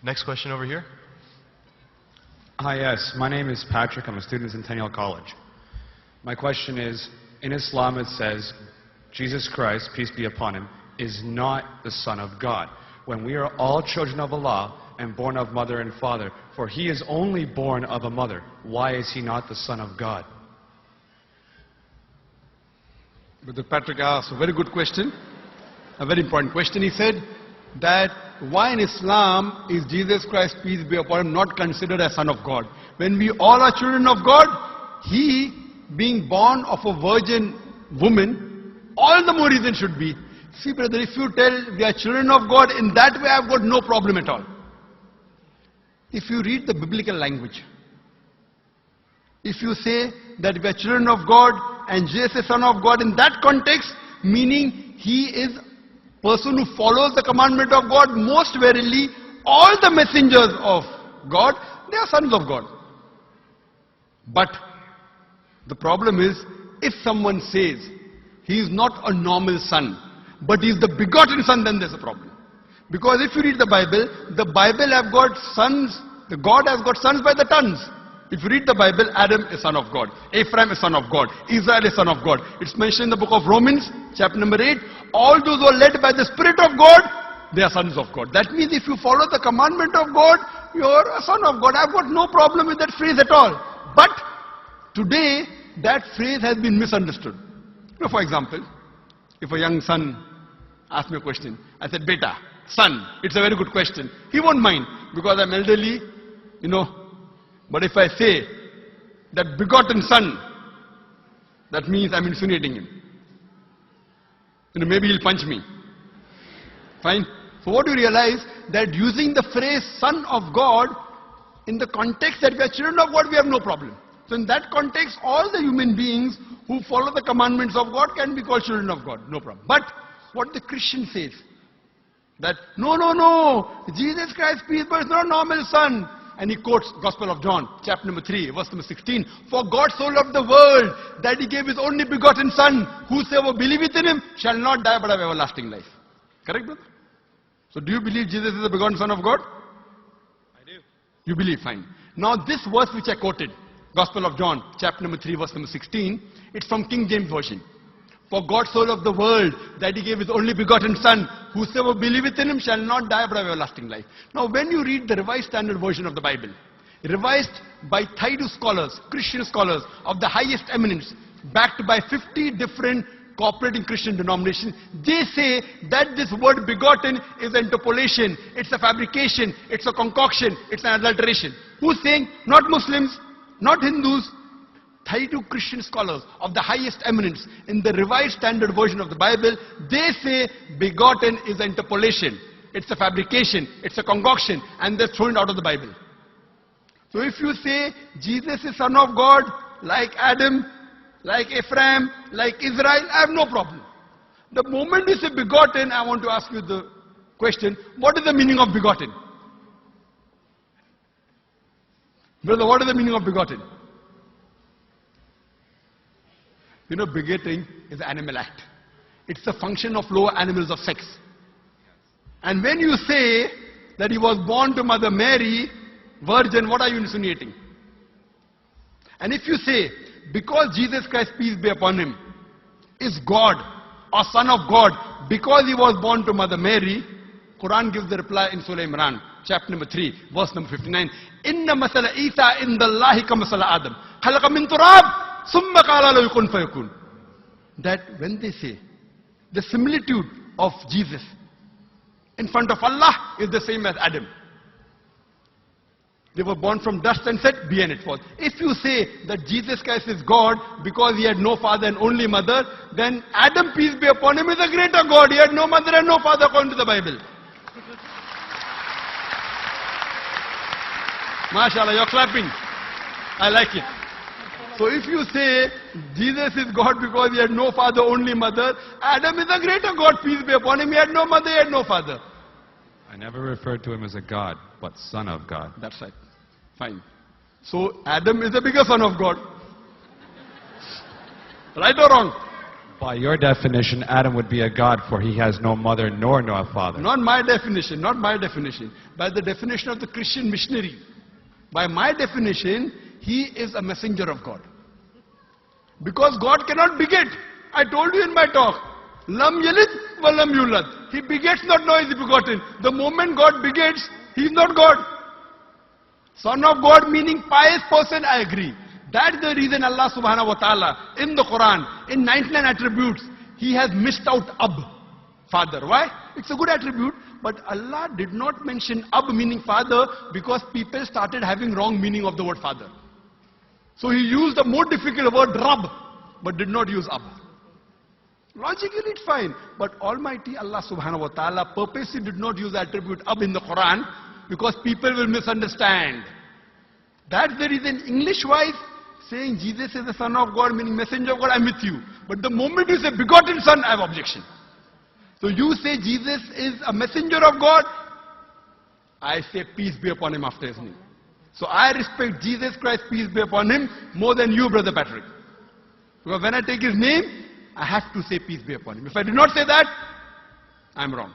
Next question over here. Hi, yes. My name is Patrick. I'm a student at Centennial College. My question is, in Islam it says, Jesus Christ, peace be upon him, is not the Son of God. When we are all children of Allah and born of mother and father, for he is only born of a mother, why is he not the Son of God? Brother Patrick asked a very good question, a very important question. He said that why in Islam is Jesus Christ, peace be upon him, not considered as Son of God? When we all are children of God, he being born of a virgin woman, all the more reason should be. See brother, if you tell we are children of God, in that way I've got no problem at all. If you read the biblical language, if you say that we are children of God and Jesus is Son of God, in that context, meaning he is person who follows the commandment of God, most verily all the messengers of God, they are sons of God. But the problem is, if someone says he is not a normal son, but he is the begotten son, then there's a problem. Because if you read the Bible have got sons, the God has got sons by the tons. If you read the Bible, Adam is son of God, Ephraim is son of God, Israel is son of God. It's mentioned in the book of Romans, chapter number 8. All those who are led by the Spirit of God, they are sons of God. That means if you follow the commandment of God, you are a son of God. I've got no problem with that phrase at all. But today, that phrase has been misunderstood. You know, for example, if a young son asks me a question, I said, Beta, son, it's a very good question. He won't mind because I'm elderly, you know. But if I say that begotten son, that means I'm insinuating him. You know, maybe he'll punch me. Fine. So what do you realize? That using the phrase son of God, in the context that we are children of God, we have no problem. So in that context, all the human beings who follow the commandments of God can be called children of God. No problem. But what the Christian says, that no, Jesus Christ, peace be upon him, is not a normal son. And he quotes Gospel of John, chapter number 3, verse number 16. For God so loved the world that he gave his only begotten son. Whosoever believeth in him shall not die but have everlasting life. Correct, brother? So do you believe Jesus is the begotten son of God? I do. You believe, fine. Now this verse which I quoted, Gospel of John, chapter number 3, verse number 16, it's from King James Version. For God so loved the world that he gave his only begotten son. Whosoever believeth in him shall not die but have everlasting life. Now when you read the Revised Standard Version of the Bible, revised by Thaidu scholars, Christian scholars of the highest eminence, backed by 50 different cooperating Christian denominations, they say that this word begotten is an interpolation, it's a fabrication, it's a concoction, it's an adulteration. Who's saying? Not Muslims, not Hindus. Thaidu Christian scholars of the highest eminence in the Revised Standard Version of the Bible, they say begotten is an interpolation. It's a fabrication, it's a concoction, and they're thrown out of the Bible. So if you say Jesus is Son of God, like Adam, like Ephraim, like Israel, I have no problem. The moment you say begotten, I want to ask you the question, what is the meaning of begotten? Brother, what is the meaning of begotten? You know, begetting is an animal act. It's a function of lower animals of sex. And when you say that he was born to Mother Mary, virgin, what are you insinuating? And if you say, because Jesus Christ, peace be upon him, is God or Son of God, because he was born to Mother Mary, Quran gives the reply in Surah Imran, chapter number 3, verse number 59. Inna masala Isa indallahi ka masala Adam. Khalaqa min turab. That when they say the similitude of Jesus in front of Allah is the same as Adam. They were born from dust and said, be and it was. If you say that Jesus Christ is God because he had no father and only mother, then Adam, peace be upon him, is a greater God. He had no mother and no father according to the Bible. MashaAllah, you're clapping. I like it. So if you say Jesus is God because he had no father, only mother, Adam is a greater God, peace be upon him. He had no mother, he had no father. I never referred to him as a God, but Son of God. That's right. Fine. So Adam is a bigger son of God. Right or wrong? By your definition, Adam would be a god, for he has no mother nor no father. Not my definition, not my definition. By the definition of the Christian missionary. By my definition, he is a messenger of God. Because God cannot beget. I told you in my talk. Lam yalid wa lam yulad. He begets not, nor is he begotten. The moment God begets, he is not God. Son of God meaning pious person, I agree. That's the reason Allah subhanahu wa ta'ala in the Quran, in 99 attributes, he has missed out Ab, father. Why? It's a good attribute, but Allah did not mention Ab meaning father because people started having wrong meaning of the word father. So he used a more difficult word Rab, but did not use Ab. Logically it's fine, but Almighty Allah subhanahu wa ta'ala purposely did not use the attribute Ab in the Quran because people will misunderstand. That's the reason English-wise, saying Jesus is the Son of God, meaning messenger of God, I'm with you. But the moment you say begotten Son, I have objection. So you say Jesus is a messenger of God, I say peace be upon him after his name. So I respect Jesus Christ, peace be upon him, more than you, Brother Patrick. Because when I take his name, I have to say peace be upon him. If I do not say that, I'm wrong.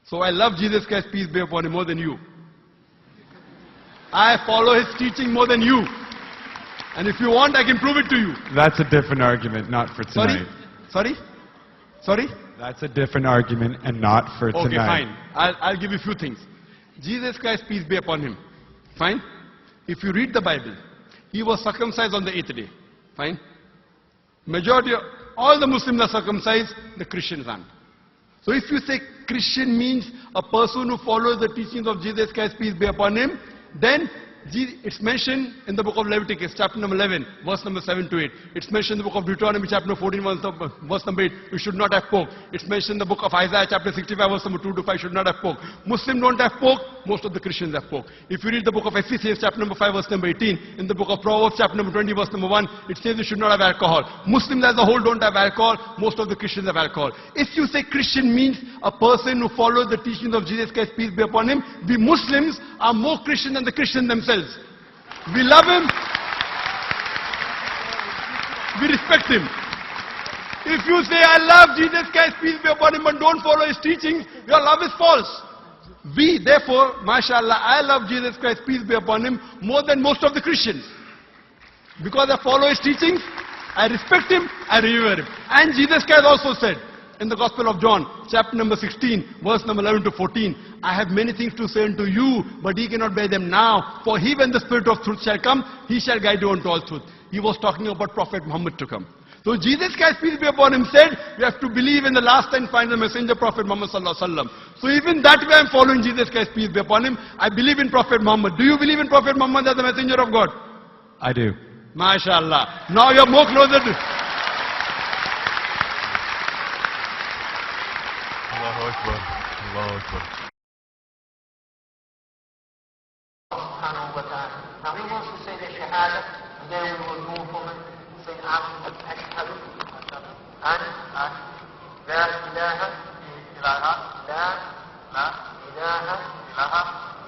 So I love Jesus Christ, peace be upon him, more than you. I follow his teaching more than you. And if you want, I can prove it to you. That's a different argument, not for tonight. Sorry? That's a different argument and not for tonight. Okay, fine. I'll give you a few things. Jesus Christ, peace be upon him. Fine? If you read the Bible, he was circumcised on the 8th day. Fine? Majority of all the Muslims are circumcised, the Christians aren't. So if you say Christian means a person who follows the teachings of Jesus Christ, peace be upon him, then it's mentioned in the book of Leviticus, chapter number 11, verse number 7 to 8. It's mentioned in the book of Deuteronomy, chapter 14, verse number 8, you should not have pork. It's mentioned in the book of Isaiah, chapter 65, verse number 2 to 5, should not have pork. Muslims don't have pork, most of the Christians have pork. If you read the book of Ecclesiastes, chapter number 5, verse number 18, in the book of Proverbs, chapter number 20, verse number 1, it says you should not have alcohol. Muslims as a whole don't have alcohol, most of the Christians have alcohol. If you say Christian means a person who follows the teachings of Jesus Christ, peace be upon him, we Muslims are more Christian than the Christians themselves. We love him. We respect him. If you say, I love Jesus Christ, peace be upon him, and don't follow his teachings, your love is false. We, therefore, mashallah, I love Jesus Christ, peace be upon him, more than most of the Christians. Because I follow his teachings, I respect him, I revere him. And Jesus Christ also said, in the Gospel of John, chapter number 16, verse number 11 to 14, I have many things to say unto you, but ye cannot bear them now. For he, when the Spirit of truth shall come, he shall guide you unto all truth. He was talking about Prophet Muhammad to come. So Jesus Christ, peace be upon him, said, we have to believe in the last and final messenger, Prophet Muhammad sallallahu alaihi wasallam. So even that way I'm following Jesus Christ, peace be upon him. I believe in Prophet Muhammad. Do you believe in Prophet Muhammad as the messenger of God? I do. MashaAllah. Now you're more closer to... Allahu Akbar. Allahu Akbar. Now he wants to say the Shahada, and then we will move from it, say Ashhadu an La ilaha illallah, La ilaha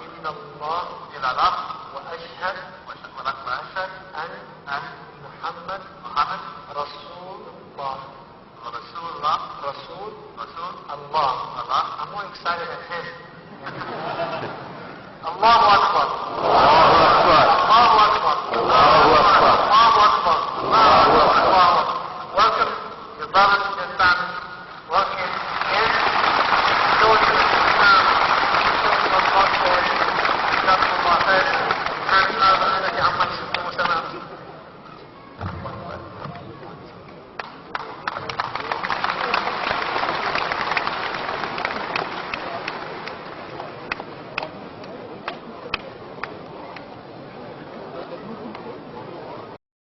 illallah, wa ashhad an Muhammad Rasulullah. Rasul Allah. I'm more excited than him. Allahu Akbar. Allahu Akbar. Allahu Akbar. Allahu Akbar.